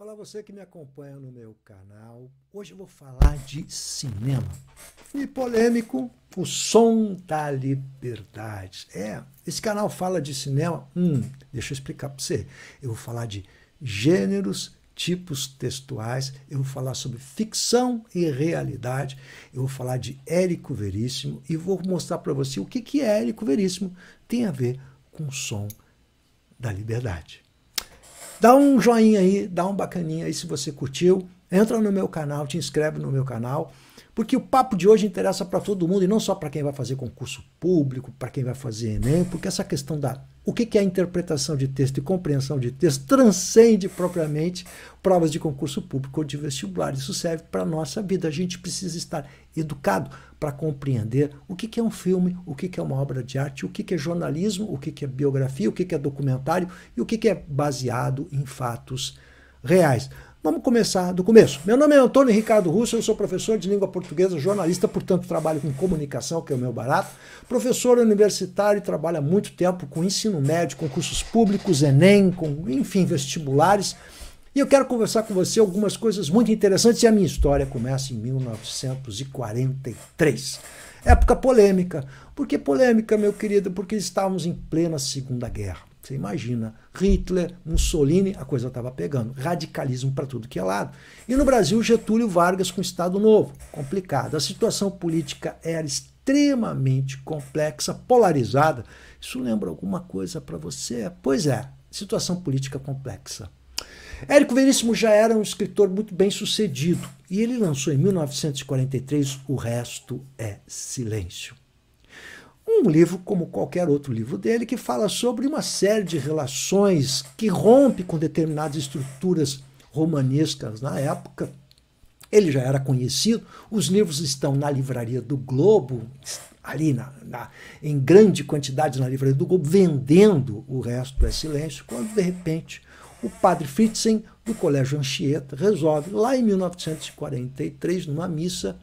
Olá, você que me acompanha no meu canal. Hoje eu vou falar de cinema. E polêmico, O Som da Liberdade. Esse canal fala de cinema. Deixa eu explicar para você. Eu vou falar de gêneros, tipos textuais, eu vou falar sobre ficção e realidade, eu vou falar de Érico Veríssimo e vou mostrar para você o que é Érico Veríssimo tem a ver com o som da liberdade. Dá um joinha aí, dá um bacaninha aí se você curtiu. Entra no meu canal, te inscreve no meu canal, porque o papo de hoje interessa para todo mundo e não só para quem vai fazer concurso público, para quem vai fazer Enem, porque essa questão da o que é interpretação de texto e compreensão de texto transcende propriamente provas de concurso público ou de vestibular. Isso serve para a nossa vida. A gente precisa estar educado para compreender o que é um filme, o que é uma obra de arte, o que é jornalismo, o que é biografia, o que é documentário e o que é baseado em fatos reais. Vamos começar do começo. Meu nome é Antônio Ricardo Russo, eu sou professor de língua portuguesa, jornalista, portanto trabalho com comunicação, que é o meu barato. Professor universitário, trabalho há muito tempo com ensino médio, concursos públicos, Enem, enfim, vestibulares. E eu quero conversar com você algumas coisas muito interessantes e a minha história começa em 1943. Época polêmica. Por que polêmica, meu querido? Porque estávamos em plena Segunda Guerra. Você imagina, Hitler, Mussolini, a coisa estava pegando. Radicalismo para tudo que é lado. E no Brasil, Getúlio Vargas com Estado Novo. Complicado. A situação política era extremamente complexa, polarizada. Isso lembra alguma coisa para você? Pois é, situação política complexa. Érico Veríssimo já era um escritor muito bem sucedido. E ele lançou em 1943 O Resto é Silêncio. Um livro, como qualquer outro livro dele, que fala sobre uma série de relações que rompe com determinadas estruturas romanescas na época. Ele já era conhecido, os livros estão na livraria do Globo, ali em grande quantidade na livraria do Globo, vendendo O Resto é Silêncio, quando de repente o padre Fritzen, do Colégio Anchieta, resolve, lá em 1943, numa missa,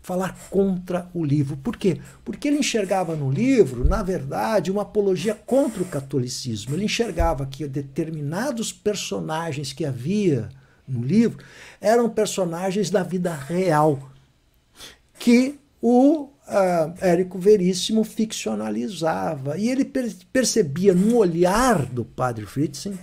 falar contra o livro. Por quê? Porque ele enxergava no livro, na verdade, uma apologia contra o catolicismo. Ele enxergava que determinados personagens que havia no livro eram personagens da vida real, que o Érico Veríssimo ficcionalizava. E ele percebia no olhar do padre Fritzen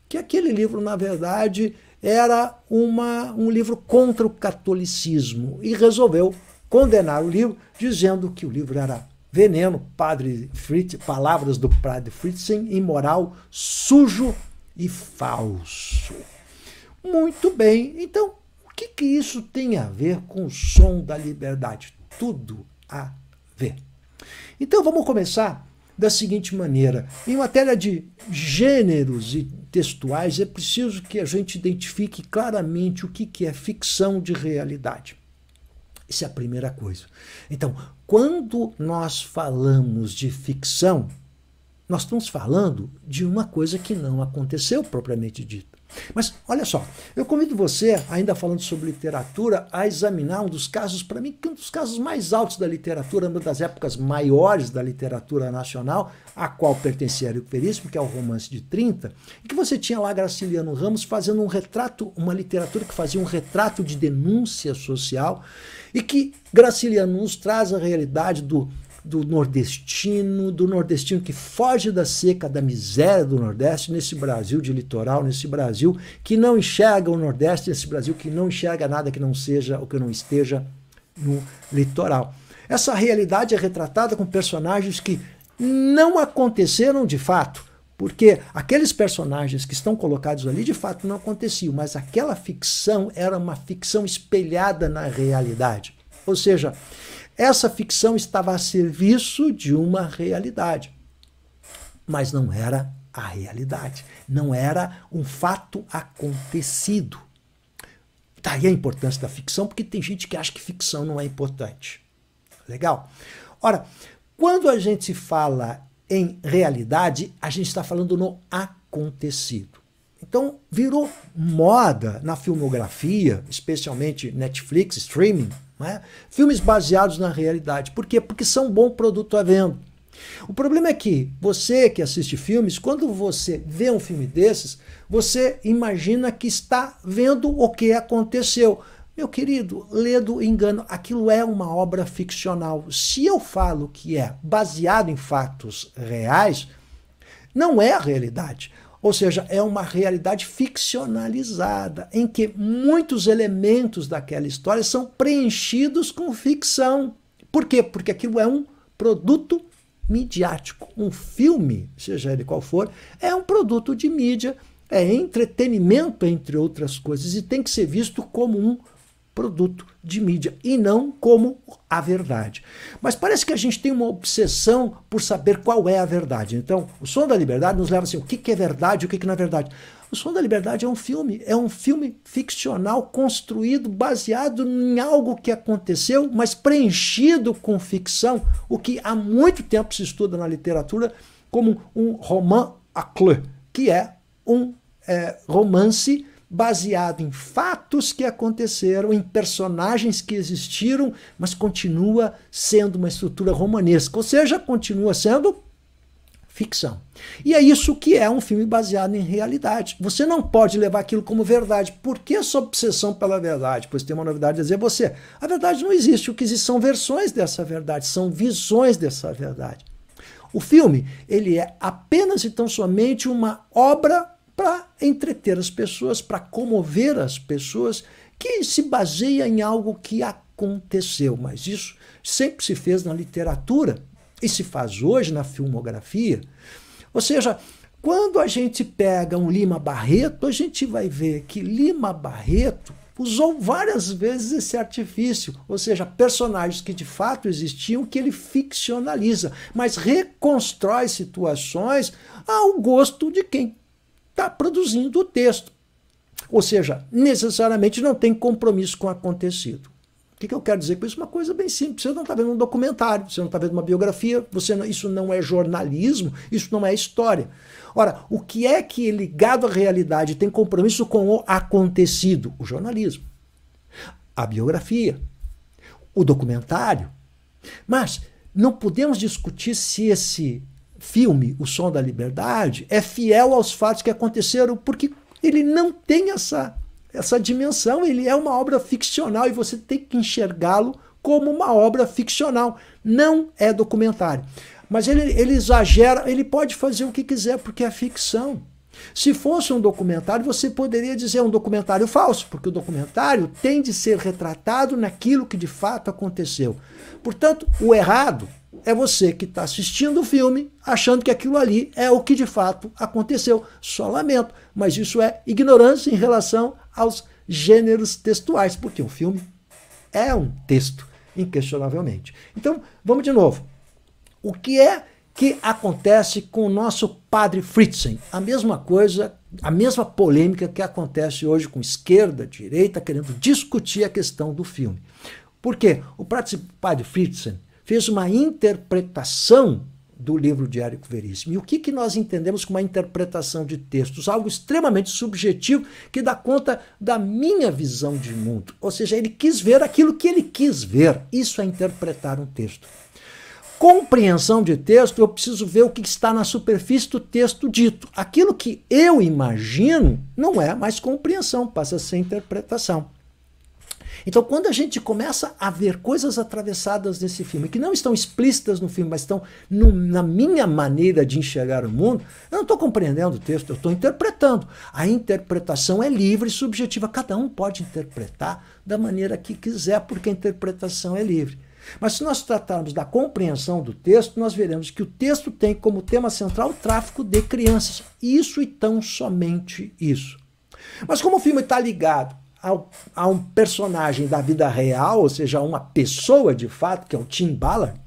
que aquele livro, na verdade, era um livro contra o catolicismo e resolveu condenar o livro, dizendo que o livro era veneno, palavras do padre Fritzen, imoral, sujo e falso. Muito bem, então o que isso tem a ver com o som da liberdade? Tudo a ver. Então vamos começar da seguinte maneira. Em matéria de gêneros e textuais, é preciso que a gente identifique claramente o que é ficção de realidade. Essa é a primeira coisa. Então, quando nós falamos de ficção, nós estamos falando de uma coisa que não aconteceu propriamente dita. Mas, olha só, eu convido você, ainda falando sobre literatura, a examinar um dos casos, para mim, um dos casos mais altos da literatura, uma das épocas maiores da literatura nacional, a qual pertencia Érico Veríssimo, que é o Romance de 30, e que você tinha lá Graciliano Ramos fazendo um retrato, uma literatura que fazia um retrato de denúncia social, e que Graciliano nos traz a realidade do nordestino que foge da seca, da miséria do Nordeste, nesse Brasil de litoral, nesse Brasil que não enxerga o Nordeste, nesse Brasil que não enxerga nada que não seja ou que não esteja no litoral. Essa realidade é retratada com personagens que não aconteceram de fato, porque aqueles personagens que estão colocados ali de fato não aconteciam, mas aquela ficção era uma ficção espelhada na realidade. Ou seja, essa ficção estava a serviço de uma realidade, mas não era a realidade, não era um fato acontecido. Daí a importância da ficção, porque tem gente que acha que ficção não é importante. Legal? Ora, quando a gente fala em realidade, a gente está falando no acontecido. Então, virou moda na filmografia, especialmente Netflix, streaming, filmes baseados na realidade. Por quê? Porque são um bom produto à venda. O problema é que você que assiste filmes, quando você vê um filme desses, você imagina que está vendo o que aconteceu. Meu querido, lê do engano, aquilo é uma obra ficcional. Se eu falo que é baseado em fatos reais, não é a realidade. Ou seja, é uma realidade ficcionalizada, em que muitos elementos daquela história são preenchidos com ficção. Por quê? Porque aquilo é um produto midiático. Um filme, seja ele qual for, é um produto de mídia, é entretenimento, entre outras coisas, e tem que ser visto como um produto de mídia e não como a verdade. Mas parece que a gente tem uma obsessão por saber qual é a verdade. Então, o Som da Liberdade nos leva assim, o que é verdade e o que não é verdade. O Som da Liberdade é um filme ficcional construído baseado em algo que aconteceu, mas preenchido com ficção, o que há muito tempo se estuda na literatura como um roman à clé, que é um romance baseado em fatos que aconteceram, em personagens que existiram, mas continua sendo uma estrutura romanesca, ou seja, continua sendo ficção. E é isso que é um filme baseado em realidade. Você não pode levar aquilo como verdade. Por que essa obsessão pela verdade? Pois tem uma novidade a dizer você. A verdade não existe. O que existe são versões dessa verdade, são visões dessa verdade. O filme, ele é apenas e tão somente uma obra para entreter as pessoas, para comover as pessoas, que se baseia em algo que aconteceu. Mas isso sempre se fez na literatura e se faz hoje na filmografia. Ou seja, quando a gente pega um Lima Barreto, a gente vai ver que Lima Barreto usou várias vezes esse artifício, ou seja, personagens que de fato existiam, que ele ficcionaliza, mas reconstrói situações ao gosto de quem está produzindo o texto. Ou seja, necessariamente não tem compromisso com o acontecido. O que eu quero dizer com isso? Uma coisa bem simples. Você não está vendo um documentário, você não está vendo uma biografia, isso não é jornalismo, isso não é história. Ora, o que é que ligado à realidade tem compromisso com o acontecido? O jornalismo, a biografia, o documentário. Mas não podemos discutir se esse filme, O Som da Liberdade, é fiel aos fatos que aconteceram, porque ele não tem essa dimensão, ele é uma obra ficcional e você tem que enxergá-lo como uma obra ficcional, não é documentário. Mas ele exagera, ele pode fazer o que quiser porque é ficção. Se fosse um documentário, você poderia dizer um documentário falso, porque o documentário tem de ser retratado naquilo que de fato aconteceu. Portanto, o errado é você que está assistindo o filme achando que aquilo ali é o que de fato aconteceu. Só lamento, mas isso é ignorância em relação aos gêneros textuais, porque o filme é um texto, inquestionavelmente. Então, vamos de novo. O que é que acontece com o nosso padre Fritzen? A mesma coisa, a mesma polêmica que acontece hoje com esquerda, direita, querendo discutir a questão do filme. Por quê? O padre Fritzen fez uma interpretação do livro de Érico Veríssimo. E o que nós entendemos como uma interpretação de textos? Algo extremamente subjetivo que dá conta da minha visão de mundo. Ou seja, ele quis ver aquilo que ele quis ver. Isso é interpretar um texto. Compreensão de texto, eu preciso ver o que está na superfície do texto dito. Aquilo que eu imagino não é mais compreensão, passa a ser interpretação. Então, quando a gente começa a ver coisas atravessadas nesse filme, que não estão explícitas no filme, mas estão na minha maneira de enxergar o mundo, eu não estou compreendendo o texto, eu estou interpretando. A interpretação é livre e subjetiva. Cada um pode interpretar da maneira que quiser, porque a interpretação é livre. Mas se nós tratarmos da compreensão do texto, nós veremos que o texto tem como tema central o tráfico de crianças. Isso e tão somente isso. Mas como o filme está ligado a um personagem da vida real, ou seja, uma pessoa de fato, que é o Tim Ballard,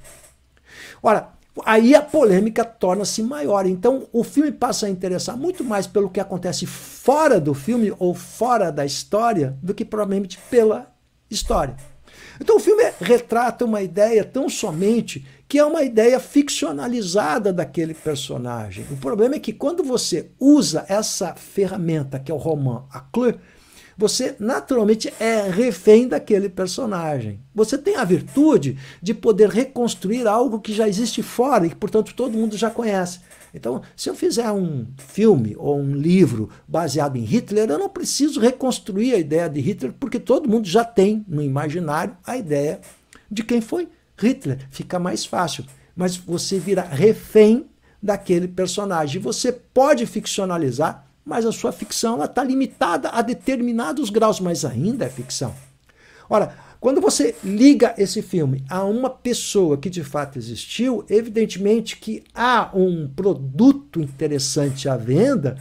ora, aí a polêmica torna-se maior. Então o filme passa a interessar muito mais pelo que acontece fora do filme ou fora da história do que provavelmente pela história. Então o filme retrata uma ideia tão somente que é uma ideia ficcionalizada daquele personagem. O problema é que quando você usa essa ferramenta, que é o roman à clé, você naturalmente é refém daquele personagem. Você tem a virtude de poder reconstruir algo que já existe fora e que, portanto, todo mundo já conhece. Então, se eu fizer um filme ou um livro baseado em Hitler, eu não preciso reconstruir a ideia de Hitler, porque todo mundo já tem no imaginário a ideia de quem foi Hitler. Fica mais fácil. Mas você vira refém daquele personagem. Você pode ficcionalizar, mas a sua ficção está limitada a determinados graus, mas ainda é ficção. Ora, quando você liga esse filme a uma pessoa que de fato existiu, evidentemente que há um produto interessante à venda,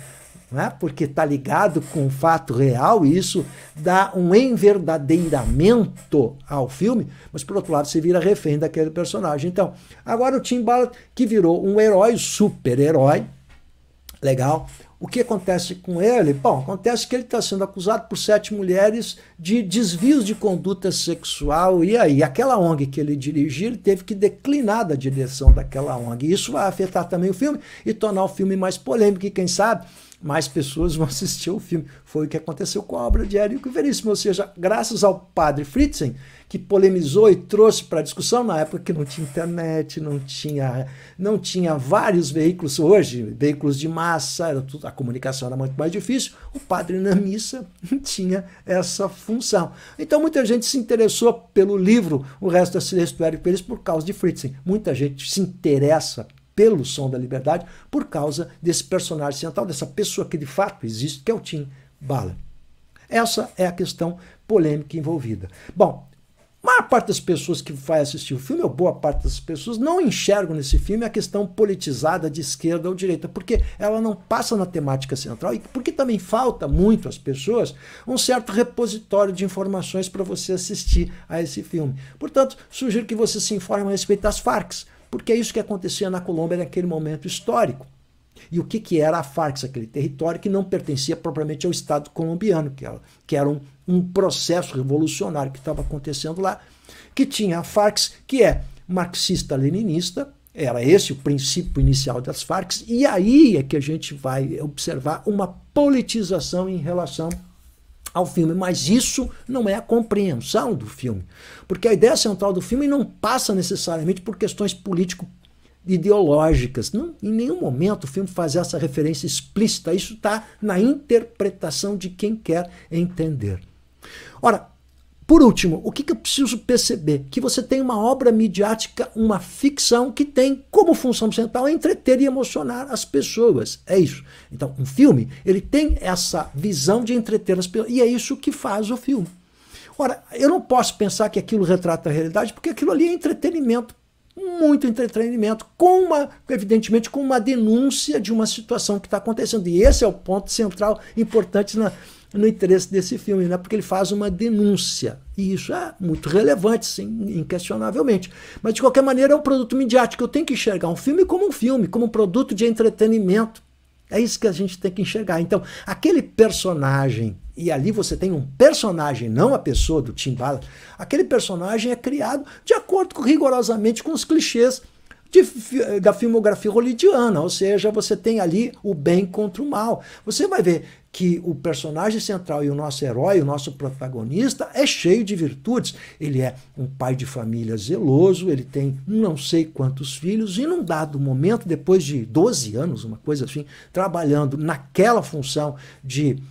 né, porque está ligado com um fato real, e isso dá um enverdadeiramento ao filme, mas por outro lado você vira refém daquele personagem. Então, agora o Tim Ballard, que virou um herói, super-herói, legal. O que acontece com ele? Bom, acontece que ele está sendo acusado por 7 mulheres de desvios de conduta sexual, e aí aquela ONG que ele dirigia, ele teve que declinar da direção daquela ONG. Isso vai afetar também o filme e tornar o filme mais polêmico, e quem sabe mais pessoas vão assistir ao filme. Foi o que aconteceu com a obra de Érico Veríssimo, ou seja, graças ao padre Fritzen, que polemizou e trouxe para a discussão na época que não tinha internet, não tinha vários veículos. Hoje, veículos de massa, a comunicação era muito mais difícil, o padre na missa tinha essa função. Então muita gente se interessou pelo livro O Resto da Silêncio do Érico Veríssimo por causa de Fritzen. Muita gente se interessa pelo Som da Liberdade por causa desse personagem central, dessa pessoa que de fato existe, que é o Tim Ballard. Essa é a questão polêmica envolvida. Bom, a maior parte das pessoas que vai assistir o filme, ou boa parte das pessoas, não enxergam nesse filme a questão politizada de esquerda ou direita, porque ela não passa na temática central e porque também falta muito às pessoas um certo repositório de informações para você assistir a esse filme. Portanto, sugiro que você se informe a respeito das Farc, porque é isso que acontecia na Colômbia naquele momento histórico. E o que era a Farc, aquele território que não pertencia propriamente ao Estado colombiano, que era um processo revolucionário que estava acontecendo lá, que tinha a Farc, que é marxista-leninista, era esse o princípio inicial das Farc, e aí é que a gente vai observar uma politização em relação ao filme, mas isso não é a compreensão do filme, porque a ideia central do filme não passa necessariamente por questões político-ideológicas. Em nenhum momento o filme faz essa referência explícita, isso está na interpretação de quem quer entender. Ora, por último, o que eu preciso perceber? Que você tem uma obra midiática, uma ficção que tem como função central entreter e emocionar as pessoas. É isso. Então, um filme, ele tem essa visão de entreter as pessoas, e é isso que faz o filme. Ora, eu não posso pensar que aquilo retrata a realidade, porque aquilo ali é entretenimento, muito entretenimento, evidentemente com uma denúncia de uma situação que está acontecendo. E esse é o ponto central, importante no interesse desse filme, né? Porque ele faz uma denúncia. E isso é muito relevante, sim, inquestionavelmente. Mas, de qualquer maneira, é um produto midiático. Eu tenho que enxergar um filme, como um produto de entretenimento. É isso que a gente tem que enxergar. Então, aquele personagem, e ali você tem um personagem, não a pessoa do Tim Ballard, aquele personagem é criado de acordo rigorosamente com os clichês da filmografia hollywoodiana, ou seja, você tem ali o bem contra o mal. Você vai ver que o personagem central e o nosso herói, o nosso protagonista, é cheio de virtudes. Ele é um pai de família zeloso, ele tem não sei quantos filhos, e num dado momento, depois de 12 anos, uma coisa assim, trabalhando naquela função de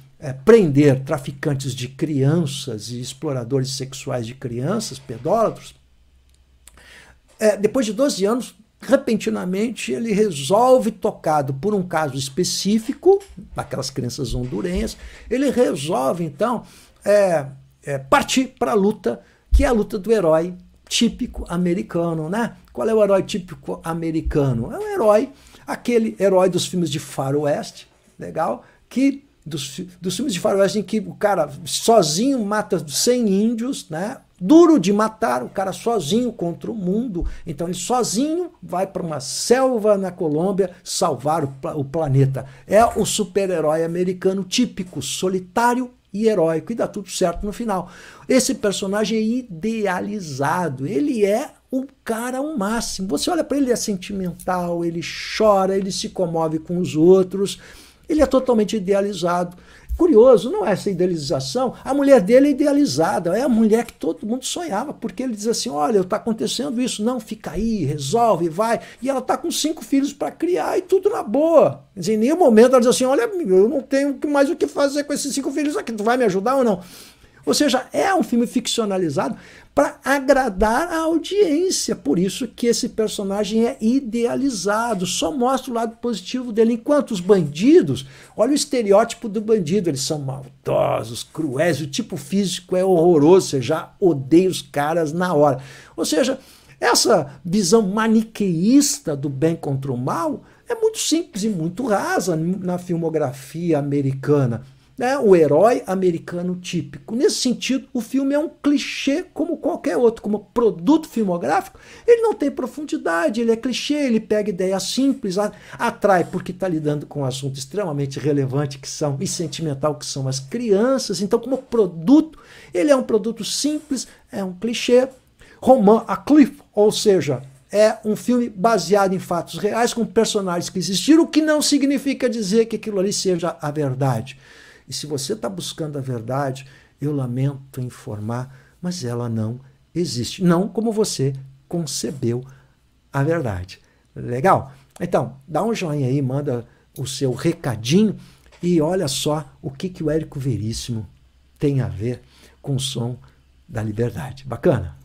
prender traficantes de crianças e exploradores sexuais de crianças, pedólatras, depois de 12 anos, repentinamente, ele resolve, tocado por um caso específico, daquelas crianças hondurenhas, ele resolve, então, partir para a luta, que é a luta do herói típico americano, né? Qual é o herói típico americano? É um herói, aquele herói dos filmes de faroeste, legal, dos filmes de faroeste em que o cara sozinho mata 100 índios, né? Duro de matar, o cara sozinho contra o mundo. Então ele sozinho vai para uma selva na Colômbia salvar o planeta. É o super-herói americano típico, solitário e heróico, e dá tudo certo no final. Esse personagem é idealizado, ele é o cara ao máximo. Você olha para ele, ele é sentimental, ele chora, ele se comove com os outros, ele é totalmente idealizado. curioso, não é essa idealização. A mulher dele é idealizada, é a mulher que todo mundo sonhava, porque ele diz assim, olha, está acontecendo isso, não, fica aí, resolve, vai. E ela está com 5 filhos para criar e tudo na boa. Quer dizer, em nenhum momento ela diz assim, olha, eu não tenho mais o que fazer com esses 5 filhos aqui, tu vai me ajudar ou não? Ou seja, é um filme ficcionalizado para agradar a audiência. Por isso que esse personagem é idealizado, só mostra o lado positivo dele. Enquanto os bandidos, olha o estereótipo do bandido, eles são maldosos, cruéis, o tipo físico é horroroso, você já odeia os caras na hora. Ou seja, essa visão maniqueísta do bem contra o mal é muito simples e muito rasa na filmografia americana. O herói americano típico. Nesse sentido, o filme é um clichê como qualquer outro, como produto filmográfico. Ele não tem profundidade, ele é clichê, ele pega ideias simples, atrai porque está lidando com um assunto extremamente relevante e sentimental, que são as crianças. Então, como produto, ele é um produto simples, é um clichê. A Cliff, ou seja, é um filme baseado em fatos reais, com personagens que existiram, o que não significa dizer que aquilo ali seja a verdade. E se você está buscando a verdade, eu lamento informar, mas ela não existe. Não como você concebeu a verdade. Legal? Então, dá um joinha aí, manda o seu recadinho e olha só o que o Érico Veríssimo tem a ver com o Som da Liberdade. Bacana?